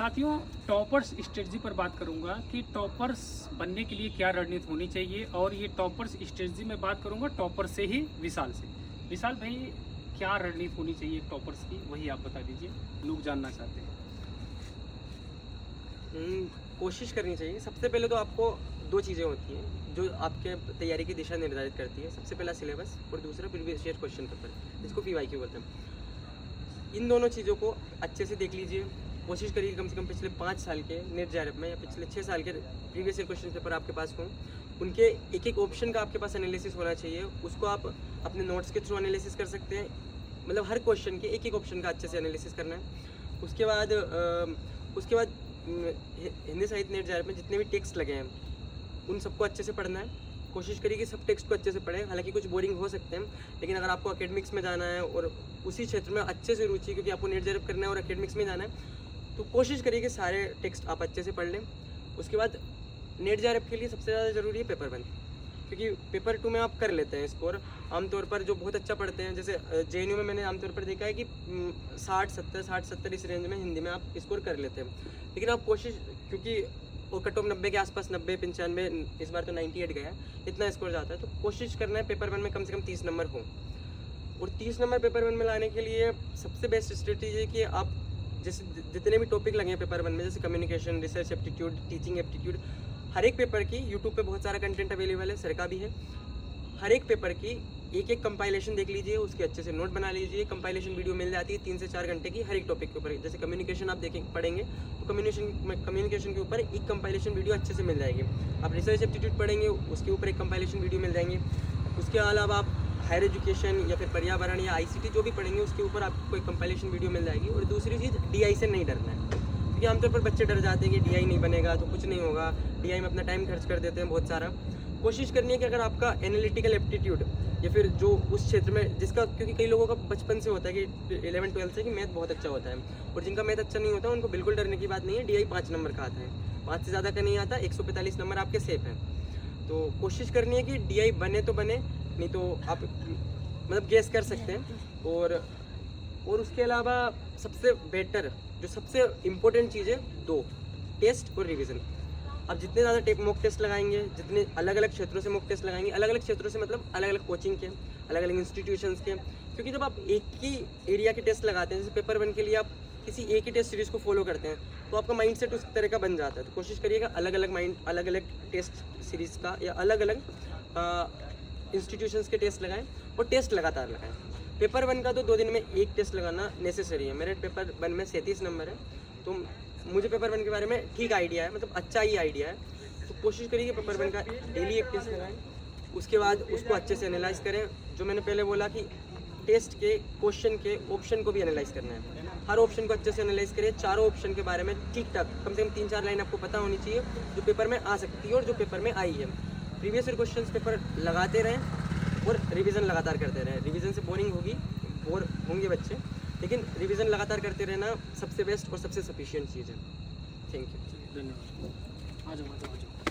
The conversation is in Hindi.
साथियों, टॉपर्स स्ट्रेटजी पर बात करूंगा कि टॉपर्स बनने के लिए क्या रणनीति होनी चाहिए, और ये टॉपर्स स्ट्रेटजी में बात करूंगा टॉपर से ही विशाल से। विशाल भाई, क्या रणनीति होनी चाहिए टॉपर्स की, वही आप बता दीजिए, लोग जानना चाहते हैं। कोशिश करनी चाहिए। सबसे पहले तो आपको दो चीज़ें होती हैं जो आपके तैयारी की दिशा निर्धारित करती है। सबसे पहला सिलेबस और दूसरा प्रीवियस ईयर क्वेश्चन पेपर, जिसको PYQ बोलते हैं। इन दोनों चीज़ों को अच्छे से देख लीजिए। कोशिश करिए कम से कम पिछले 5 साल के नेट JRF में या पिछले 6 साल के प्रीवियस ईयर क्वेश्चन पेपर आपके पास हों। उनके एक एक ऑप्शन का आपके पास एनालिसिस होना चाहिए। उसको आप अपने नोट्स के थ्रू एनालिसिस कर सकते हैं। मतलब हर क्वेश्चन के एक एक ऑप्शन का अच्छे से एनालिसिस करना है। उसके बाद हिंदी साहित्य नेट JRF में जितने भी टेक्स्ट लगे हैं उन सबको अच्छे से पढ़ना है। कोशिश करिए कि सब टेक्स्ट को अच्छे से पढ़ें। हालांकि कुछ बोरिंग हो सकते हैं, लेकिन अगर आपको एकेडमिक्स में जाना है और उसी क्षेत्र में अच्छे से रुचि, क्योंकि आपको नेट JRF करना है और एकेडमिक्स में जाना है, तो कोशिश करिए कि सारे टेक्स्ट आप अच्छे से पढ़ लें। उसके बाद नेट JRF के लिए सबसे ज़्यादा ज़रूरी है पेपर 1, क्योंकि पेपर 2 में आप कर लेते हैं स्कोर। आमतौर पर जो बहुत अच्छा पढ़ते हैं, जैसे JNU में मैंने आमतौर पर देखा है कि 60-70 इस रेंज में हिंदी में आप स्कोर कर लेते हैं। लेकिन आप कोशिश, क्योंकि वो कट ऑफ 90 के आसपास, 90-95, इस बार तो 98 गया है, इतना स्कोर जाता है। तो कोशिश करना है पेपर 1 में कम से कम 30 नंबर हो। और 30 नंबर पेपर 1 में लाने के लिए सबसे बेस्ट स्ट्रेटेजी है कि आप जैसे जितने भी टॉपिक लगे हैं पेपर 1 में, जैसे communication, research aptitude, teaching aptitude, हर एक पेपर की यूट्यूब पे बहुत सारा कंटेंट अवेलेबल है, सर का भी है। हर एक पेपर की एक एक कंपाइलेशन देख लीजिए, उसके अच्छे से नोट बना लीजिए। कंपाइलेशन वीडियो मिल जाती है 3 से 4 घंटे की हर एक टॉपिक के ऊपर। जैसे कम्युनिकेशन आप पढ़ेंगे तो कम्युनिकेशन के ऊपर एक कंपाइलेशन वीडियो अच्छे से मिल जाएगी। आप रिसर्च एप्टीट्यूड पढ़ेंगे, उसके ऊपर एक कंपाइलेशन वीडियो मिल जाएंगे। उसके अलावा आप हायर एजुकेशन या फिर पर्यावरण या ICT जो भी पढ़ेंगे उसके ऊपर आपको एक कंपाइलेशन वीडियो मिल जाएगी। और दूसरी चीज़, DI से नहीं डरना है, क्योंकि आमतौर पर बच्चे डर जाते हैं कि DI नहीं बनेगा तो कुछ नहीं होगा। DI में अपना टाइम खर्च कर देते हैं बहुत सारा। कोशिश करनी है कि अगर आपका एनालिटिकल एप्टीट्यूड या फिर जो उस क्षेत्र में जिसका, क्योंकि कई लोगों का बचपन से होता है कि 11-12 से कि मैथ बहुत अच्छा होता है, और जिनका मैथ अच्छा नहीं होता उनको बिल्कुल डरने की बात नहीं है। DI 5 नंबर का आता है, 5 से ज़्यादा का नहीं आता। 145 नंबर आपके सेफ हैं। तो कोशिश करनी है कि DI बने तो बने, नहीं तो आप मतलब गेस कर सकते हैं। और उसके अलावा सबसे बेटर, जो सबसे इम्पोर्टेंट चीज़ है, 2 टेस्ट और रिवीजन। अब जितने ज़्यादा मॉक टेस्ट लगाएंगे, जितने अलग अलग क्षेत्रों से मॉक टेस्ट लगाएंगे, अलग अलग क्षेत्रों से मतलब अलग अलग कोचिंग के, अलग अलग इंस्टीट्यूशंस के, क्योंकि जब आप एक ही एरिया के टेस्ट लगाते हैं, जैसे पेपर 1 के लिए आप किसी एक ही टेस्ट सीरीज़ को फॉलो करते हैं, तो आपका माइंड सेट उस तरह का बन जाता है। तो कोशिश करिएगा अलग अलग टेस्ट सीरीज़ का या अलग अलग इंस्टीट्यूशंस के टेस्ट लगाएं और टेस्ट लगातार लगाएं। पेपर 1 का तो 2 दिन में एक टेस्ट लगाना नेसेसरी है। मेरे पेपर 1 में 37 नंबर है, तो मुझे पेपर 1 के बारे में ठीक आइडिया है, मतलब अच्छा ही आइडिया है। तो कोशिश करिए कि पेपर 1 का डेली एक टेस्ट लगाएं। उसके बाद उसको अच्छे से एनालाइज करें। जो मैंने पहले बोला कि टेस्ट के क्वेश्चन के ऑप्शन को भी एनालाइज करना है। हर ऑप्शन को अच्छे से एनालाइज करें। चारों ऑप्शन के बारे में ठीक ठाक कम से कम 3-4 लाइन आपको पता होनी चाहिए, जो पेपर में आ सकती है और जो पेपर में आई है। प्रीवियस ईयर क्वेश्चन पेपर लगाते रहें और रिवीजन लगातार करते रहें। रिवीजन से बोर होंगे बच्चे, लेकिन रिवीजन लगातार करते रहना सबसे बेस्ट और सबसे सफिशिएंट चीज़ है। थैंक यू, धन्यवाद। आ जाओ।